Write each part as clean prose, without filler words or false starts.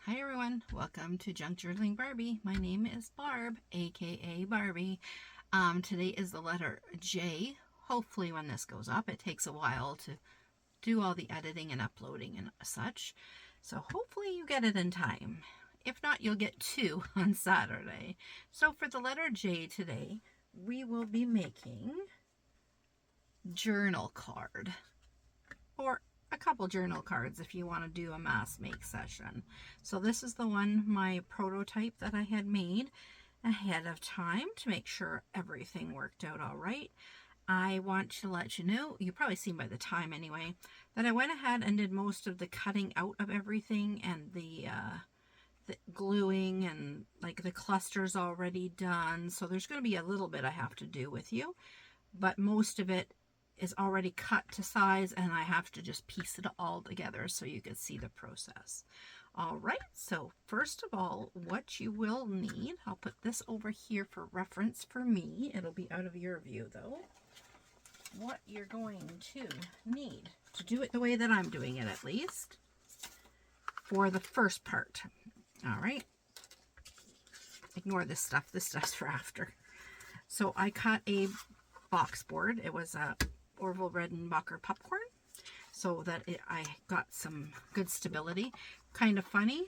Hi everyone, welcome to Junk Journaling Barbie. My name is Barb, aka Barbie. Today is the letter J. Hopefully when this goes up, it takes a while to do all the editing and uploading and such. So hopefully you get it in time. If not, you'll get two on Saturday. So for the letter J today, we will be making journal card, or a couple journal cards if you want to do a mass make session. So this is the one, my prototype that I had made ahead of time to make sure everything worked out all right. I want to let you know, you've probably seen by the time anyway, that I went ahead and did most of the cutting out of everything and the gluing, and like the clusters already done. So there's going to be a little bit I have to do with you, but most of it is already cut to size, and I have to just piece it all together so you can see the process. All right, so first of all, what you will need, I'll put this over here for reference for me. It'll be out of your view though. What you're going to need to do it the way that I'm doing it, at least for the first part. All right, ignore this stuff. This stuff's for after. So I cut a box board. It was a Orville Redenbacher popcorn, so that I got some good stability. Kind of funny,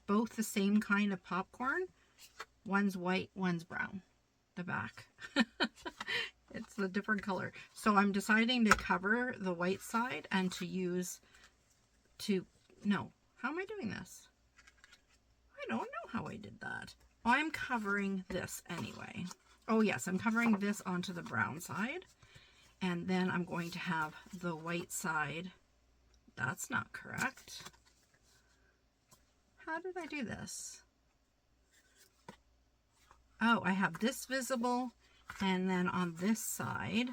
both the same kind of popcorn. One's white, one's brown, the back. It's a different color. So I'm deciding to cover the white side and to use no, how am I doing this? I don't know how I did that. I'm covering this anyway. Oh yes, I'm covering this onto the brown side. And then I'm going to have the white side. That's not correct. How did I do this? Oh, I have this visible, and then on this side,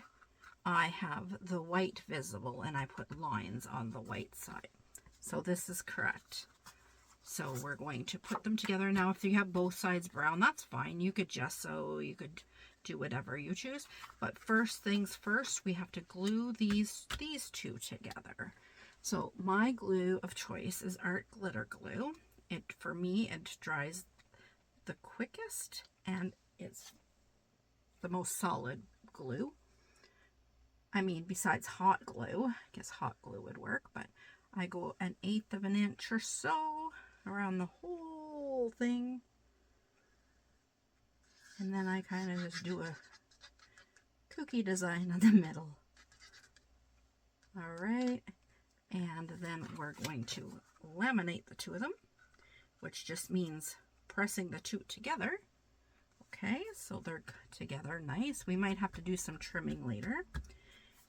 I have the white visible, and I put lines on the white side. So this is correct. So we're going to put them together. Now, if you have both sides brown, that's fine. You could gesso, you could do whatever you choose. But first things first, we have to glue these two together. So my glue of choice is Art Glitter Glue. For me, it dries the quickest, and it's the most solid glue. I mean, besides hot glue. I guess hot glue would work, but I go 1/8 of an inch or so around the whole thing. And then I kind of just do a kooky design in the middle. All right. And then we're going to laminate the two of them, which just means pressing the two together. Okay, so they're together nice. We might have to do some trimming later.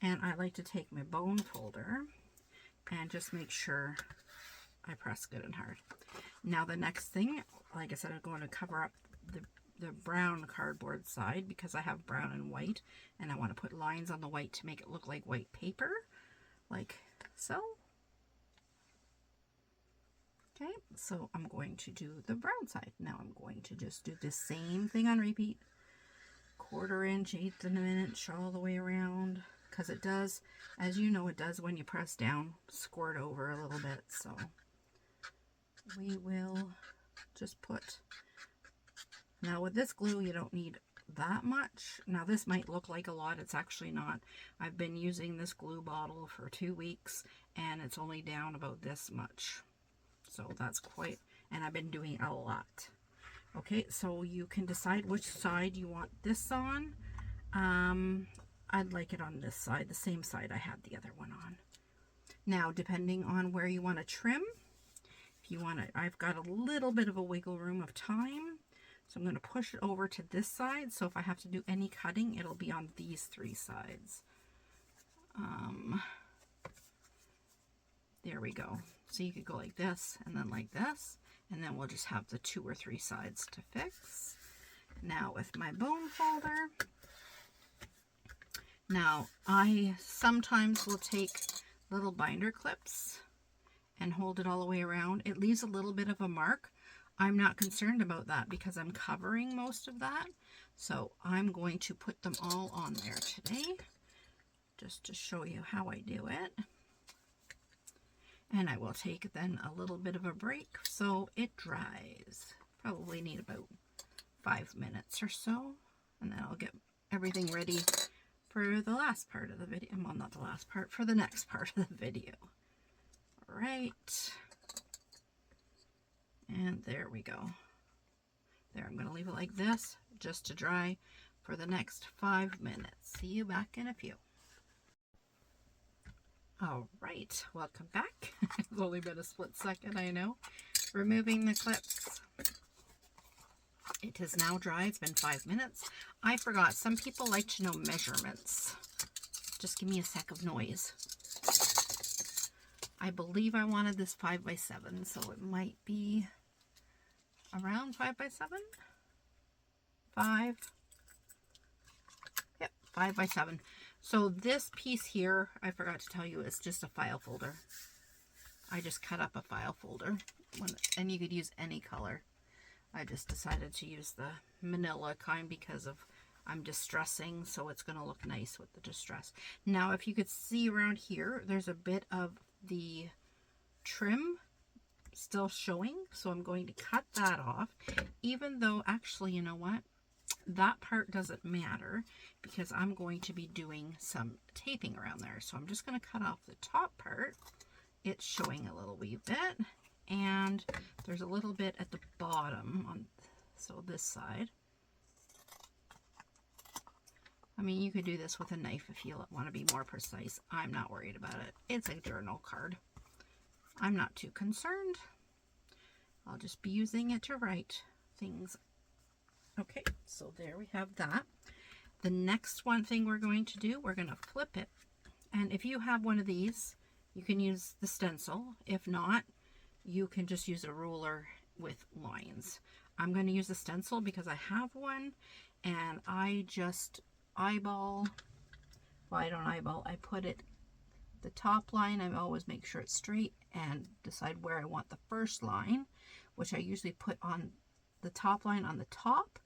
And I like to take my bone folder and just make sure I press good and hard. Now the next thing, like I said, I'm going to cover up the brown cardboard side because I have brown and white, and I want to put lines on the white to make it look like white paper, like so. Okay, so I'm going to do the brown side. Now I'm going to just do the same thing on repeat. 1/4 inch, 1/8 of an inch all the way around, because it does, as you know, it does when you press down, squirt over a little bit. So we will just put, now with this glue you don't need that much. Now this might look like a lot, it's actually not. I've been using this glue bottle for 2 weeks and it's only down about this much. So that's quite, and I've been doing a lot. Okay, so you can decide which side you want this on. I'd like it on this side, the same side I had the other one on. Now, depending on where you want to trim, if you want to, I've got a little bit of a wiggle room of time, so I'm going to push it over to this side. So if I have to do any cutting, it'll be on these 3 sides. There we go. So you could go like this and then like this, and then we'll just have the 2 or 3 sides to fix. Now with my bone folder, now I sometimes will take little binder clips and hold it all the way around. It leaves a little bit of a mark. I'm not concerned about that because I'm covering most of that. So I'm going to put them all on there today, just to show you how I do it. And I will take then a little bit of a break so it dries. Probably need about 5 minutes or so. And then I'll get everything ready for the last part of the video. Well, not the last part, for the next part of the video. All right. And there we go. There, I'm going to leave it like this just to dry for the next 5 minutes. See you back in a few. All right, welcome back. It's only been a split second, I know. Removing the clips. It is now dry. It's been 5 minutes. I forgot. Some people like to know measurements. Just give me a sec of noise. I believe I wanted this 5 by 7, so it might be around 5 by 7. 5. Yep, 5 by 7. So this piece here, I forgot to tell you, is just a file folder. I just cut up a file folder, and you could use any color. I just decided to use the manila kind because of I'm distressing, so it's going to look nice with the distress. Now, if you could see around here, there's a bit of the trim still showing, so I'm going to cut that off, even though actually, you know what? That part doesn't matter because I'm going to be doing some taping around there. So I'm just going to cut off the top part. It's showing a little wee bit, and there's a little bit at the bottom on, so this side. I mean, you could do this with a knife if you want to be more precise. I'm not worried about it. It's a journal card. I'm not too concerned. I'll just be using it to write things. Okay, so there we have that. The next one thing we're going to do, we're going to flip it. And if you have one of these, you can use the stencil. If not, you can just use a ruler with lines. I'm going to use the stencil because I have one, and I just eyeball. Well, I don't eyeball. I put it, the top line, I always make sure it's straight and decide where I want the first line, which I usually put on the top line on the top,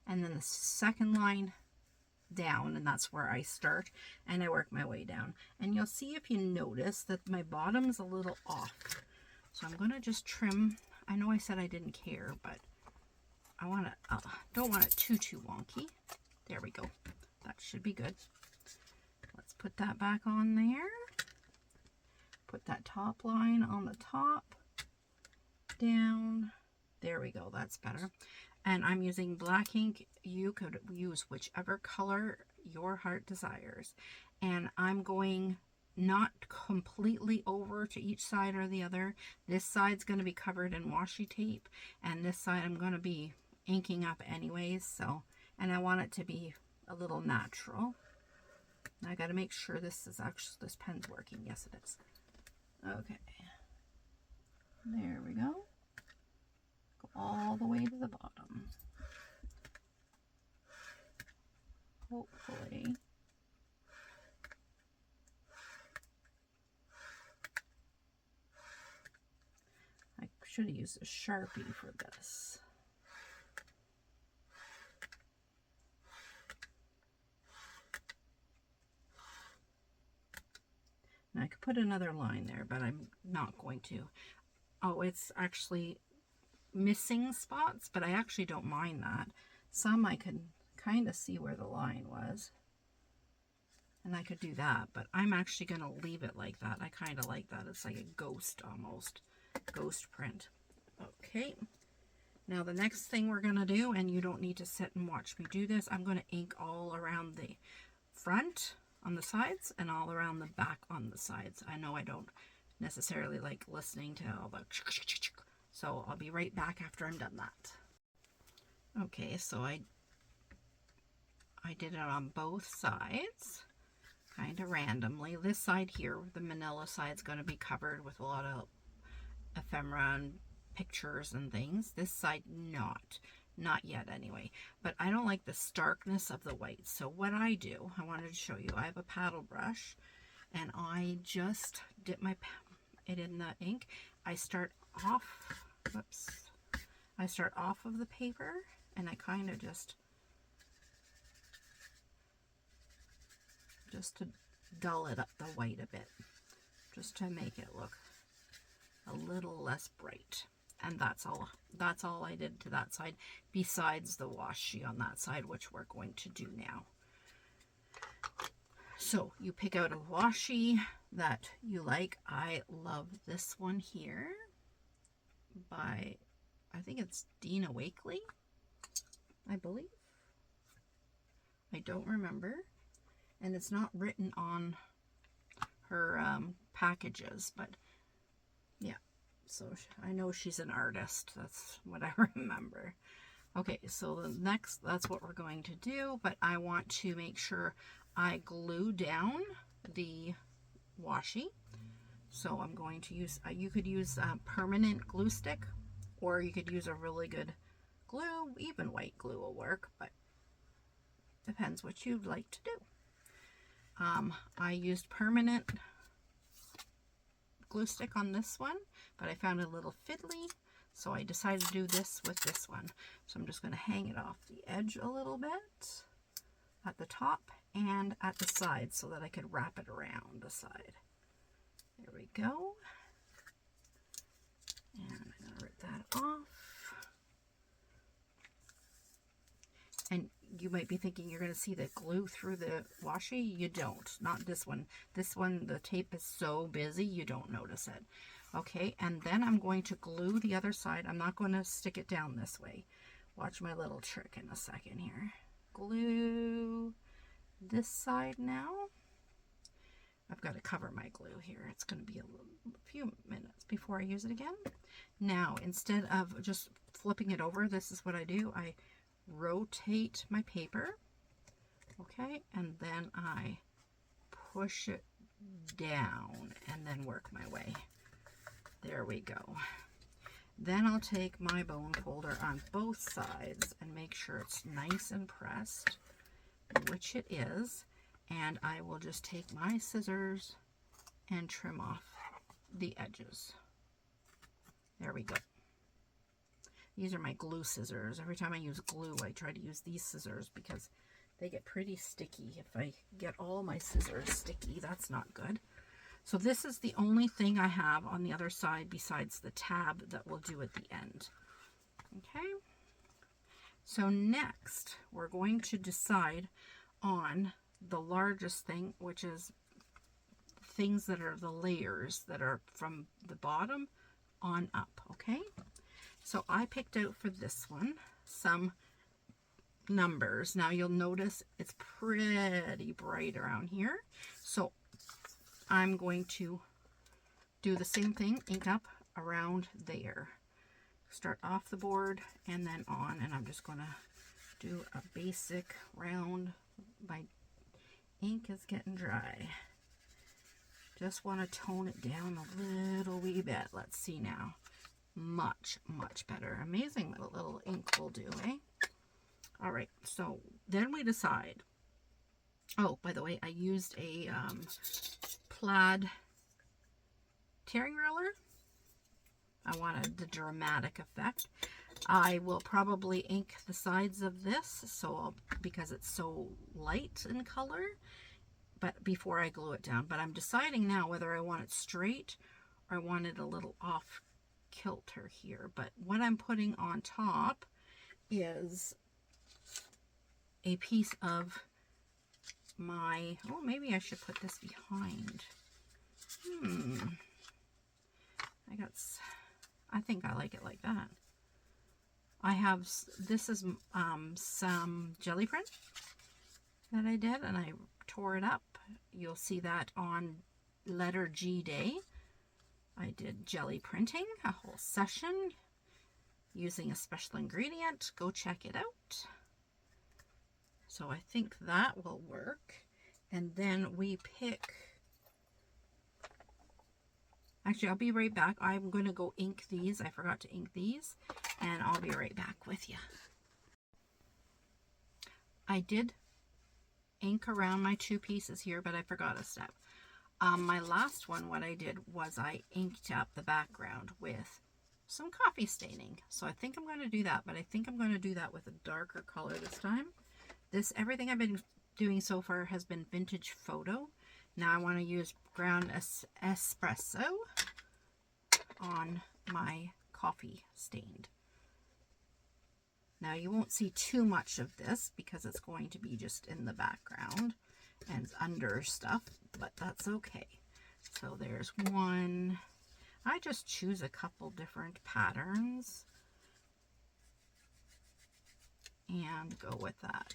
and then the second line down, and that's where I start, and I work my way down. And you'll see, if you notice, that my bottom's a little off. So I'm going to just trim. I know I said I didn't care, but I want to, don't want it too wonky. There we go. That should be good. Let's put that back on there. Put that top line on the top, down. There we go. That's better. And I'm using black ink. You could use whichever color your heart desires. And I'm going not completely over to each side or the other. This side's going to be covered in washi tape, and this side I'm going to be inking up anyways. So, and I want it to be a little natural. I got to make sure this is actually, this pen's working. Yes, it is. Okay. There we go. Go all the way to the bottom. Hopefully. I should have used a Sharpie for this. And I could put another line there, but I'm not going to. Oh, it's actually missing spots, but I actually don't mind that. Some I could kind of see where the line was, and I could do that, but I'm actually going to leave it like that. I kind of like that. It's like a ghost, almost ghost print. Okay, now the next thing we're going to do, and you don't need to sit and watch me do this, I'm going to ink all around the front on the sides and all around the back on the sides. I know I don't necessarily like listening to all the, so I'll be right back after I'm done that. Okay, so I did it on both sides, kind of randomly. This side here, the manila side, is going to be covered with a lot of ephemera and pictures and things. This side, not yet anyway. But I don't like the starkness of the white. So what I do, I wanted to show you, I have a paddle brush, and I just dip it in the ink. I start off, whoops, I start off of the paper, and I kind of just to dull it up the white a bit, just to make it look a little less bright. And that's all I did to that side, besides the washi on that side, which we're going to do now. So you pick out a washi that you like. I love this one here by, I think it's Dina Wakley, I believe. I don't remember. And it's not written on her packages, but yeah. So I know she's an artist. That's what I remember. Okay, so the next, that's what we're going to do, but I want to make sure I glue down the washi. So I'm going to use, you could use a permanent glue stick, or you could use a really good glue. Even white glue will work, but depends what you'd like to do. I used permanent glue stick on this one, but I found it a little fiddly, so I decided to do this with this one. So I'm just going to hang it off the edge a little bit at the top and at the side so that I could wrap it around the side. There we go. And I'm going to rip that off. And you might be thinking you're going to see the glue through the washi. You don't. Not this one. This one, the tape is so busy, you don't notice it. Okay, and then I'm going to glue the other side. I'm not going to stick it down this way. Watch my little trick in a second here. Glue this side now. I've got to cover my glue here. It's going to be a few minutes before I use it again. Now, instead of just flipping it over, this is what I do. I rotate my paper, okay, and then I push it down and then work my way. There we go. Then I'll take my bone folder on both sides and make sure it's nice and pressed, which it is, and I will just take my scissors and trim off the edges. There we go. These are my glue scissors. Every time I use glue, I try to use these scissors because they get pretty sticky. If I get all my scissors sticky, that's not good. So this is the only thing I have on the other side besides the tab that we'll do at the end. Okay. So next, we're going to decide on the largest thing, which is things that are the layers that are from the bottom on up, okay? So I picked out for this one some numbers. Now you'll notice it's pretty bright around here. So I'm going to do the same thing, ink up around there. Start off the board and then on, and I'm just going to do a basic round. My ink is getting dry. Just want to tone it down a little wee bit. Let's see now. Much, much better. Amazing what a little ink will do, eh? All right, so then we decide. Oh, by the way, I used a plaid tearing roller. I wanted the dramatic effect. I will probably ink the sides of this, because it's so light in color, but before I glue it down. But I'm deciding now whether I want it straight or I want it a little off kilter here. But what I'm putting on top is a piece of my, oh, maybe I should put this behind. I think I like it like that. I have, this is some jelly print that I did, and I tore it up. You'll see that on letter G day. I did jelly printing, a whole session using a special ingredient. Go check it out. So I think that will work. And then we pick, actually I'll be right back. I'm going to go ink these. I forgot to ink these, and I'll be right back with you. I did ink around my two pieces here, but I forgot a step. My last one, what I did was I inked up the background with some coffee staining. So I think I'm going to do that, but I think I'm going to do that with a darker color this time. Everything I've been doing so far has been Vintage Photo. Now I want to use ground espresso. on my coffee stained. Now you won't see too much of this because it's going to be just in the background and under stuff, but that's okay. So there's one. I just choose a couple different patterns and go with that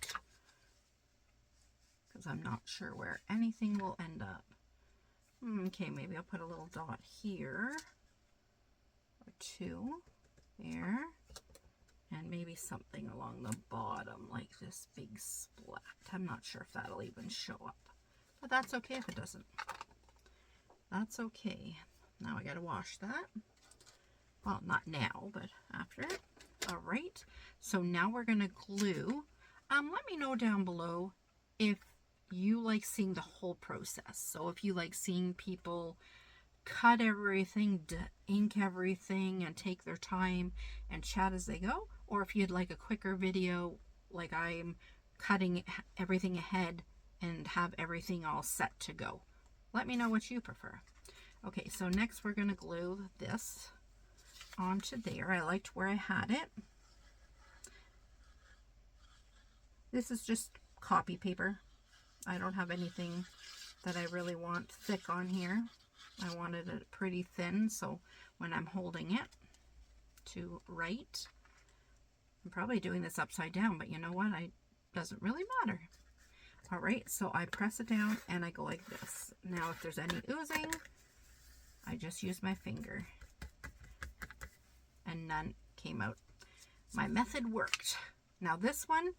because I'm not sure where anything will end up. Okay, maybe I'll put a little dot here or two there, and maybe something along the bottom like this big splat. I'm not sure if that'll even show up, but that's okay if it doesn't. That's okay. Now I gotta wash that. Well, not now, but after. All right, so now we're gonna glue. Let me know down below if you like seeing the whole process. So if you like seeing people cut everything, ink everything, and take their time and chat as they go, or if you'd like a quicker video like I'm cutting everything ahead and have everything all set to go. Let me know what you prefer. Okay, so next we're going to glue this onto there. I liked where I had it. This is just copy paper. I don't have anything that I really want thick on here. I wanted it pretty thin, so when I'm holding it to write, I'm probably doing this upside down, but you know what? It doesn't really matter. All right, so I press it down and I go like this. Now, if there's any oozing, I just use my finger. And none came out. My method worked. Now this one,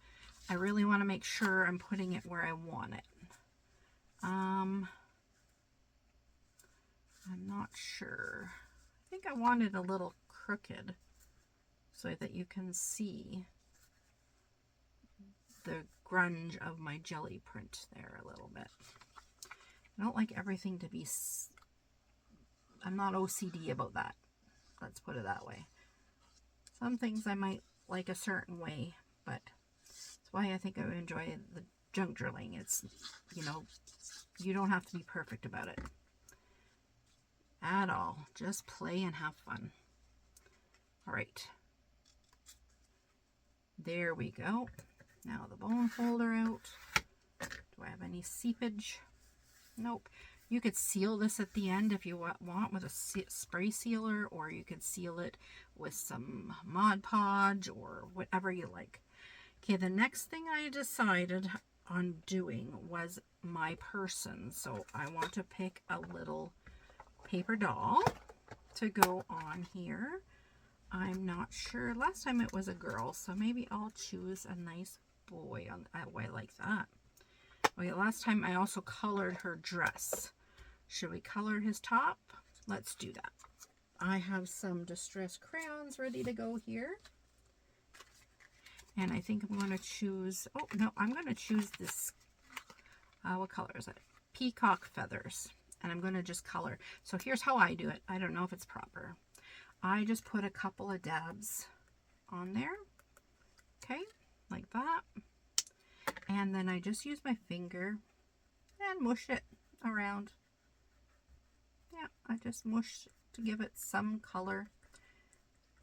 I really want to make sure I'm putting it where I want it. I'm not sure. I think I want it a little crooked so that you can see the grunge of my jelly print there a little bit. I don't like everything to be, I'm not OCD about that. Let's put it that way. Some things I might like a certain way, but that's why I think I would enjoy the junk drilling. It's, you know, you don't have to be perfect about it at all. Just play and have fun. All right. There we go. Now the bone folder out. Do I have any seepage? Nope. You could seal this at the end if you want with a spray sealer, or you could seal it with some Mod Podge or whatever you like. Okay, the next thing I decided on doing was my person. So I want to pick a little paper doll to go on here. I'm not sure. Last time it was a girl, so maybe I'll choose a nice boy. Oh, I like that. Okay, last time I also colored her dress. Should we color his top? Let's do that. I have some distress crayons ready to go here. And I think I'm going to choose, oh no, I'm going to choose this, what color is it? Peacock Feathers. And I'm going to just color. So here's how I do it. I don't know if it's proper. I just put a couple of dabs on there. Okay, like that. And then I just use my finger and mush it around. Yeah, I just mush to give it some color.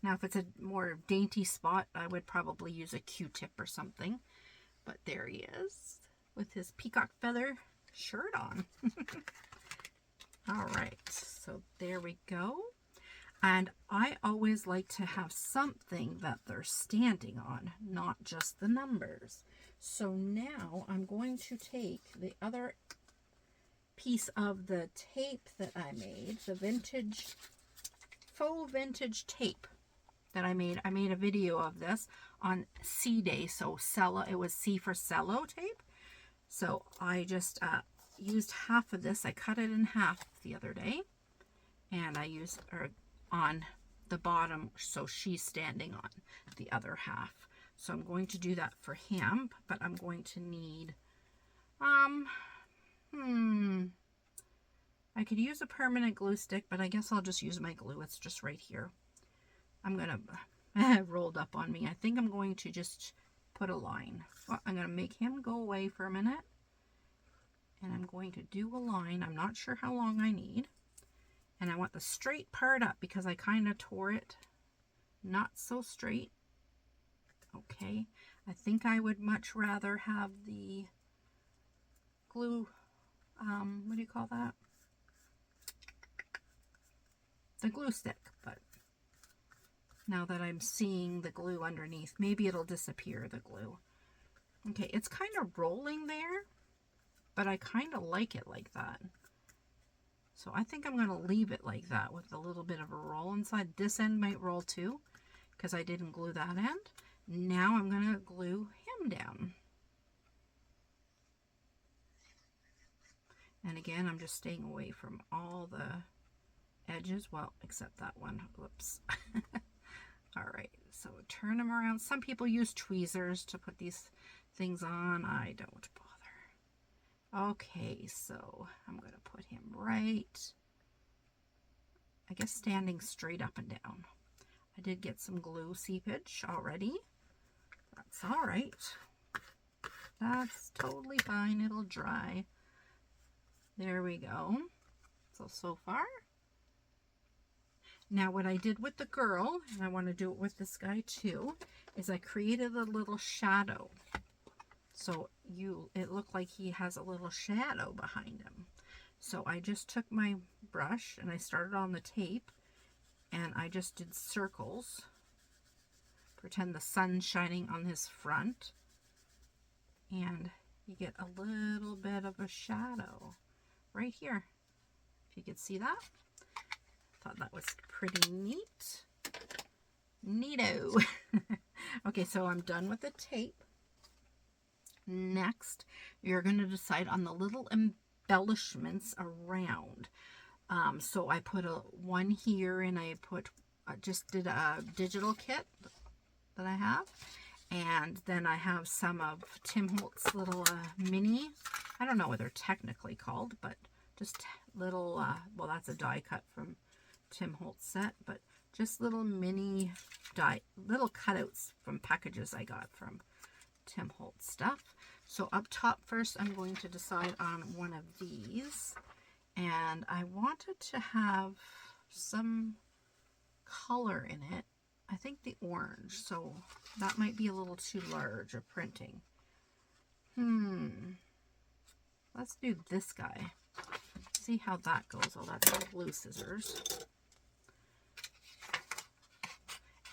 Now, if it's a more dainty spot, I would probably use a Q-tip or something. But there he is with his peacock feather shirt on. All right, so there we go. And I always like to have something that they're standing on, not just the numbers. So now I'm going to take the other piece of the tape that I made, the vintage, faux vintage tape that I made. I made a video of this on C Day, so cello, it was C for cello tape. So I just used half of this. I cut it in half the other day, and I used on the bottom, so she's standing on the other half. So I'm going to do that for him, but I'm going to need, I could use a permanent glue stick, but I guess I'll just use my glue. It's just right here. I'm going to, rolled up on me. I think I'm going to just put a line. Well, I'm going to make him go away for a minute. And I'm going to do a line. I'm not sure how long I need. And I want the straight part up because I kind of tore it not so straight. Okay, I think I would much rather have the glue, what do you call that? The glue stick, but now that I'm seeing the glue underneath, maybe it'll disappear, the glue. Okay, it's kind of rolling there, but I kind of like it like that. So I think I'm going to leave it like that with a little bit of a roll inside. This end might roll too, because I didn't glue that end. Now I'm going to glue him down. And again, I'm just staying away from all the edges, well, except that one. Whoops. All right, so turn them around. Some people use tweezers to put these things on. I don't bother. Okay, so I'm going to put him right, I guess, standing straight up and down. I did get some glue seepage already. That's all right. That's totally fine. It'll dry. There we go. So far. Now what I did with the girl, and I want to do it with this guy too, is I created a little shadow. So it looked like he has a little shadow behind him. So I just took my brush and I started on the tape and I just did circles. Pretend the sun's shining on his front. And you get a little bit of a shadow right here. If you could see that. Thought that was pretty neat. Neato. Okay, so I'm done with the tape. Next, you're going to decide on the little embellishments around. So I put one here, and I just did a digital kit that I have. And then I have some of Tim Holtz little mini, I don't know what they're technically called, but just little, well, that's a die cut from Tim Holtz set, but just little mini little cutouts from packages I got from Tim Holtz stuff. So up top first, I'm going to decide on one of these, and I wanted to have some color in it. I think the orange, so that might be a little too large of printing. Let's do this guy. See how that goes. Oh, that's the glue scissors.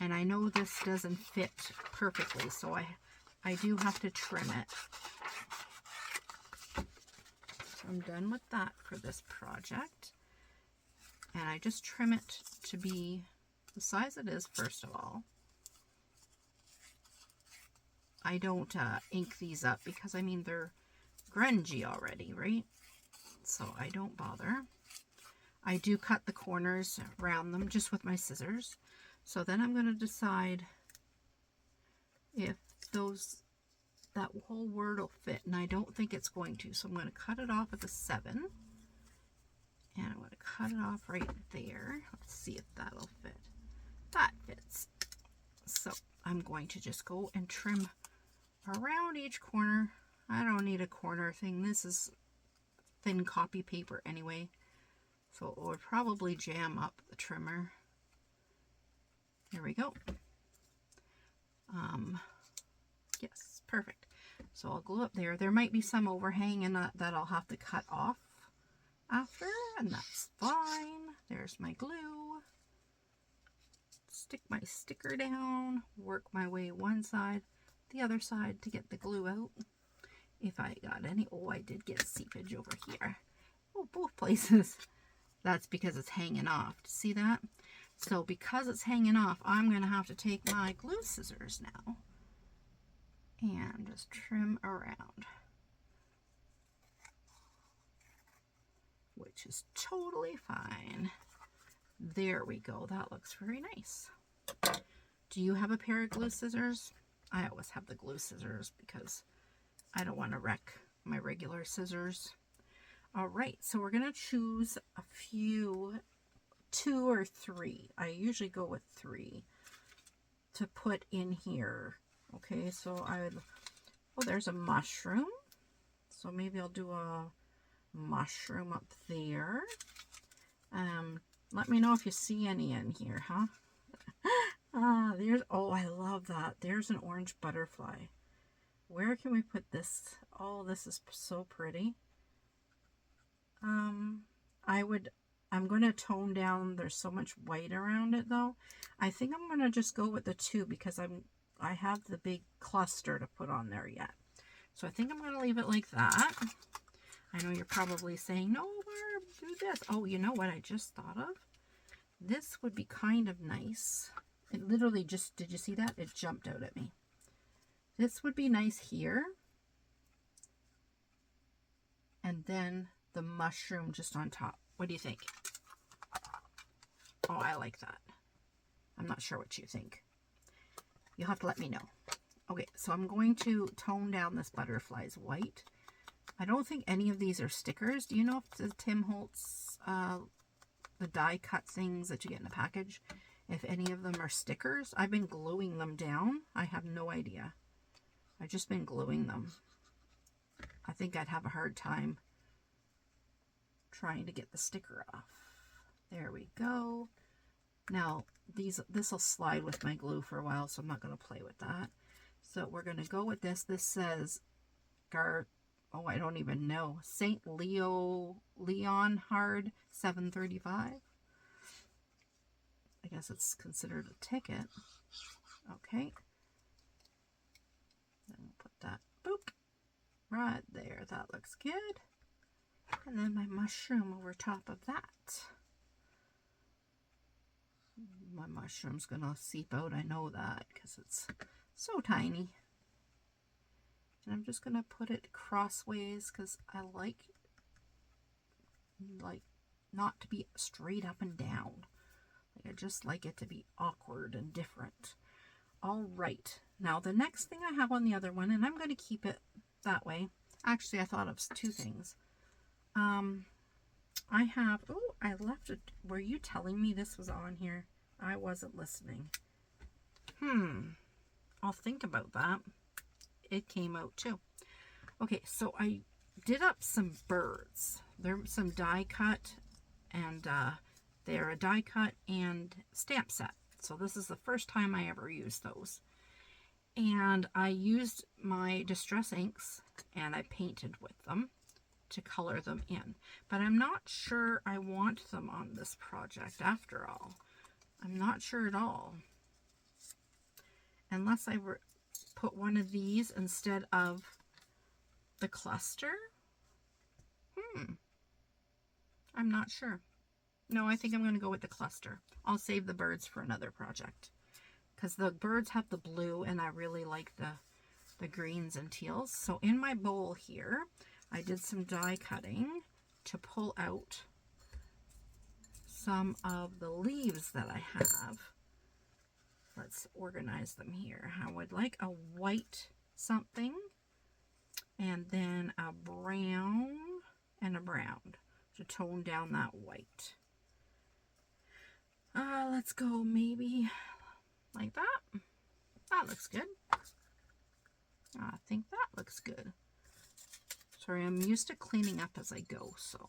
And I know this doesn't fit perfectly, so I do have to trim it. So I'm done with that for this project. And I just trim it to be the size it is, first of all. I don't ink these up because, I mean, they're grungy already, right? So I don't bother. I do cut the corners around them just with my scissors. So then I'm going to decide if that whole word will fit, and I don't think it's going to. So I'm going to cut it off at the 7, and I'm going to cut it off right there. Let's see if that'll fit. That fits. So I'm going to just go and trim around each corner. I don't need a corner thing. This is thin copy paper anyway, so it would probably jam up the trimmer. There we go. Yes, perfect. So I'll glue up there. There might be some overhang in that I'll have to cut off after, and that's fine. There's my glue. Stick my sticker down, work my way one side, the other side to get the glue out. If I got any, oh, I did get seepage over here. Oh, both places. That's because it's hanging off. See that? So because it's hanging off, I'm going to have to take my glue scissors now and just trim around, which is totally fine. There we go. That looks very nice. Do you have a pair of glue scissors? I always have the glue scissors because I don't want to wreck my regular scissors. All right, so we're going to choose a few, 2 or 3. I usually go with 3 to put in here. Okay, so oh, there's a mushroom. So maybe I'll do a mushroom up there. Let me know if you see any in here, huh? There's, oh, I love that. There's an orange butterfly. Where can we put this? Oh, this is so pretty. I'm going to tone down. There's so much white around it though. I think I'm going to just go with the 2 because I have the big cluster to put on there yet. So I think I'm going to leave it like that. I know you're probably saying, no, Barb, do this. Oh, you know what I just thought of? This would be kind of nice. It literally just, did you see that? It jumped out at me. This would be nice here. And then the mushroom just on top. What do you think? Oh, I like that. I'm not sure what you think. You'll have to let me know. Okay, so I'm going to tone down this butterfly's white. I don't think any of these are stickers. Do you know if the Tim Holtz, the die cut things that you get in a package, if any of them are stickers? I've been gluing them down. I have no idea. I've just been gluing them. I think I'd have a hard time trying to get the sticker off. There we go. Now, this will slide with my glue for a while, so I'm not going to play with that. So we're going to go with this. This says oh, I don't even know. St. Leonhard 735. I guess it's considered a ticket. Okay. Then we'll put that, boop, right there. That looks good. And then my mushroom over top of that. My mushroom's gonna seep out, I know that, because it's so tiny. And I'm just gonna put it crossways because I like not to be straight up and down. Like, I just like it to be awkward and different. All right, now the next thing I have on the other one, and I'm going to keep it that way. Actually, I thought of 2 things. I have, oh, I left it. Were you telling me this was on here? I wasn't listening. I'll think about that. It came out too. Okay, so I did up some birds. They're some die cut, and they're a die cut and stamp set. So this is the first time I ever used those. And I used my Distress inks and I painted with them to color them in. But I'm not sure I want them on this project after all. I'm not sure at all. Unless I put one of these instead of the cluster. I'm not sure. No, I think I'm going to go with the cluster. I'll save the birds for another project. Because the birds have the blue and I really like the greens and teals. So in my bowl here, I did some die cutting to pull out some of the leaves that I have. Let's organize them here. I would like a white something, and then a brown and a brown to tone down that white. Let's go maybe like that. That looks good. I think that looks good. Sorry, I'm used to cleaning up as I go, so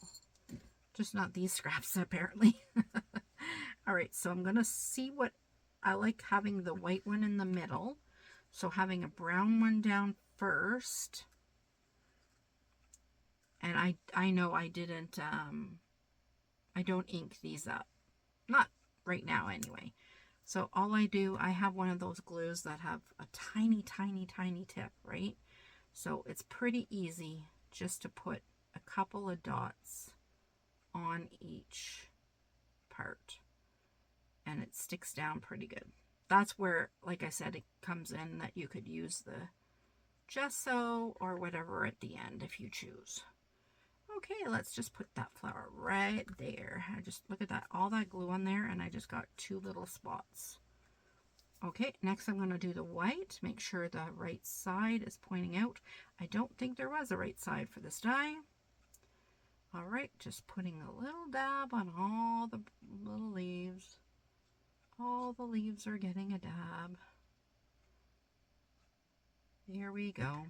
just not these scraps apparently. All right, so I'm gonna see what I like, having the white one in the middle. So having a brown one down first. And I know I didn't, I don't ink these up. Not right now anyway. So all I do, I have one of those glues that have a tiny, tiny, tiny tip, right? So it's pretty easy just to put a couple of dots on each part. And it sticks down pretty good. That's where, like I said, it comes in that you could use the gesso or whatever at the end if you choose. Okay, let's just put that flower right there. I just, look at that, all that glue on there, and I just got 2 little spots. Okay, next I'm going to do the white. Make sure the right side is pointing out. I don't think there was a right side for this die. All right, just putting a little dab on all the little leaves. All the leaves are getting a dab. Here we go.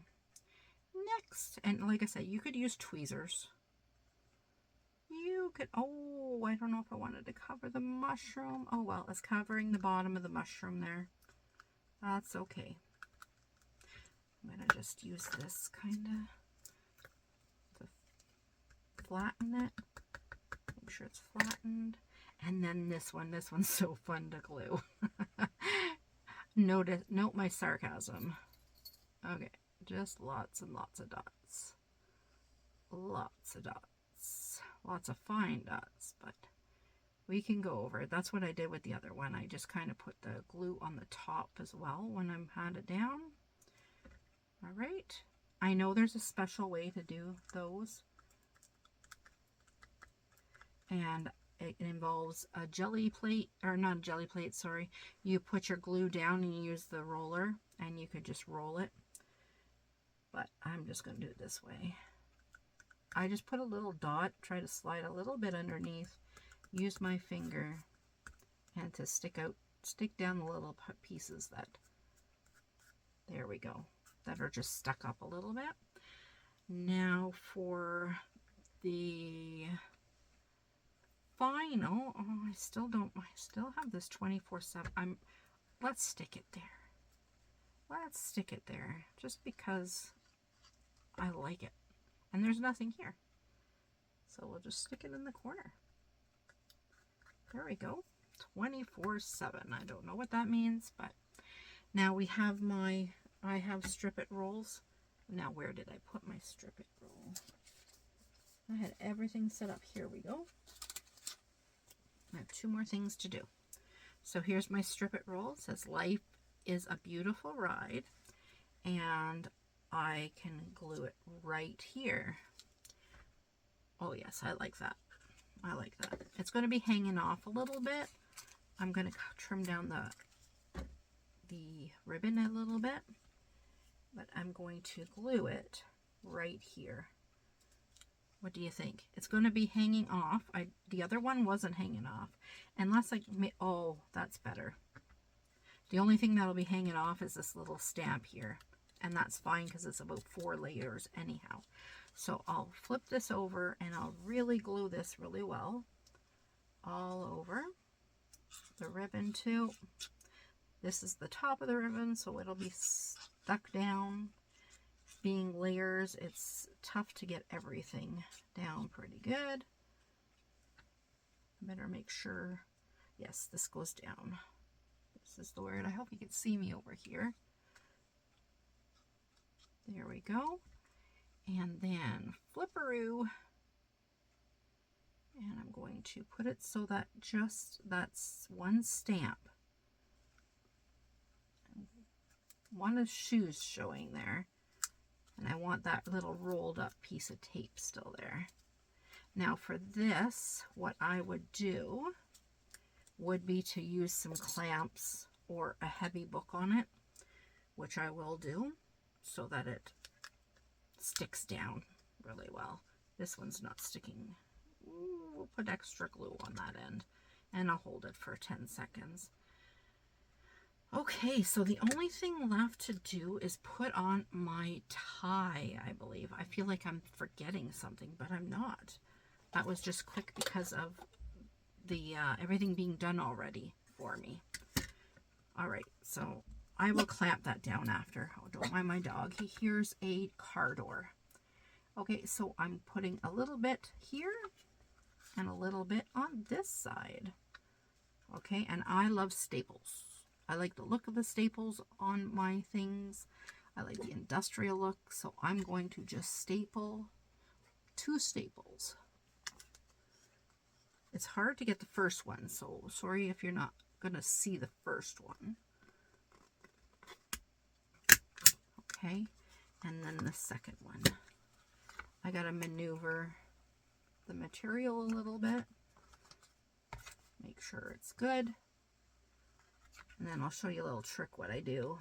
Next, and like I said, you could use tweezers. You could, oh, I don't know if I wanted to cover the mushroom. Oh, well, it's covering the bottom of the mushroom there. That's okay. I'm going to just use this kind of to flatten it. Make sure it's flattened. And then this one's so fun to glue. Note my sarcasm. Okay, just lots and lots of dots. Lots of dots. Lots of fine dots, but we can go over it. That's what I did with the other one. I just kind of put the glue on the top as well when I had it down. All right. I know there's a special way to do those. And it involves a jelly plate, or not a jelly plate, sorry. You put your glue down and you use the roller, and you could just roll it. But I'm just going to do it this way. I just put a little dot, try to slide a little bit underneath, use my finger, and to stick down the little pieces that, there we go, that are just stuck up a little bit. Now for the final, oh, I still have this 24/7. Let's stick it there. Let's stick it there just because I like it. And there's nothing here. So we'll just stick it in the corner. There we go. 24/7. I don't know what that means, but now we have I have strip it rolls. Now where did I put my strip it roll? I had everything set up. Here we go. I have 2 more things to do. So here's my strip it roll. It says life is a beautiful ride, and I can glue it right here. Oh yes, I like that. I like that. It's going to be hanging off a little bit. I'm going to trim down the ribbon a little bit, but I'm going to glue it right here. What do you think? It's going to be hanging off. The other one wasn't hanging off. Unless oh, that's better. The only thing that'll be hanging off is this little stamp here. And that's fine because it's about 4 layers anyhow. So I'll flip this over and I'll really glue this really well. All over the ribbon too. This is the top of the ribbon, so it'll be stuck down. Being layers, it's tough to get everything down pretty good. Better make sure, yes, this goes down. This is the word. I hope you can see me over here. There we go. And then flipperoo. And I'm going to put it so that that's one stamp. One of shoes showing there. And I want that little rolled up piece of tape still there. Now for this, what I would do would be to use some clamps or a heavy book on it, which I will do, so that it sticks down really well. This one's not sticking. Ooh, we'll put extra glue on that end, and I'll hold it for 10 seconds. Okay, so the only thing left to do is put on my tie, I believe. I feel like I'm forgetting something, but I'm not. That was just quick because of the everything being done already for me. All right, so I will clamp that down after. Oh, don't mind my dog. He hears a car door. Okay, so I'm putting a little bit here and a little bit on this side. Okay, and I love staples. I like the look of the staples on my things. I like the industrial look, so I'm going to just staple 2 staples. It's hard to get the first one, so sorry if you're not going to see the first one. Okay, and then the second one. I got to maneuver the material a little bit. Make sure it's good. And then I'll show you a little trick what I do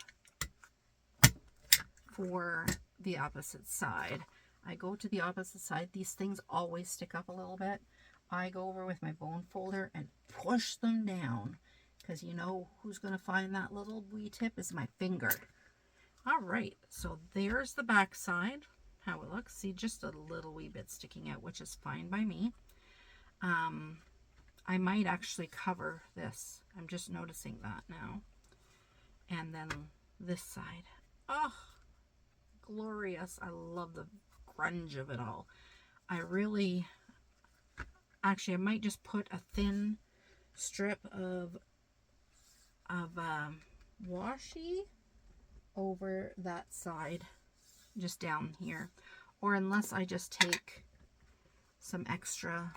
for the opposite side. I go to the opposite side. These things always stick up a little bit. I go over with my bone folder and push them down, because you know who's going to find that little wee tip is my finger. All right, so there's the back side, how it looks. See, just a little wee bit sticking out, which is fine by me. I might actually cover this. I'm just noticing that now. And then this side. Oh, glorious. I love the grunge of it all. Actually, I might just put a thin strip of washi over that side, just down here. Or unless I just take some extra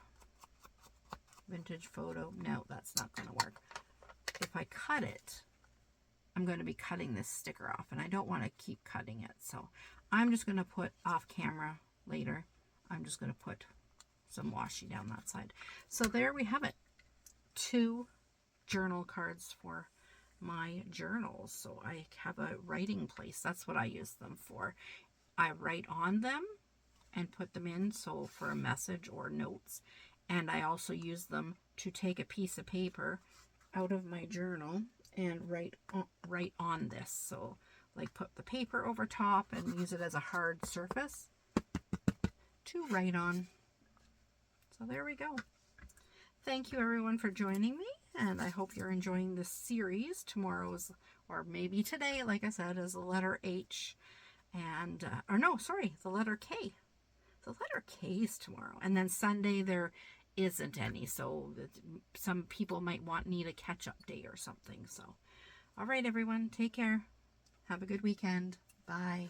vintage photo. No, that's not going to work. If I cut it, I'm going to be cutting this sticker off, and I don't want to keep cutting it. So I'm just going to put off camera later. I'm just going to put some washi down that side. So there we have it. 2 journal cards for my journals. So I have a writing place. That's what I use them for. I write on them and put them in, so for a message or notes. And I also use them to take a piece of paper out of my journal and write on this. So like put the paper over top and use it as a hard surface to write on. So there we go. Thank you everyone for joining me, and I hope you're enjoying this series. Tomorrow's, or maybe today, like I said, is the letter H, and or no, sorry, the letter K. The letter K is tomorrow, and then Sunday there isn't any, so some people might need a catch-up day or something. So all right everyone, take care, have a good weekend, bye.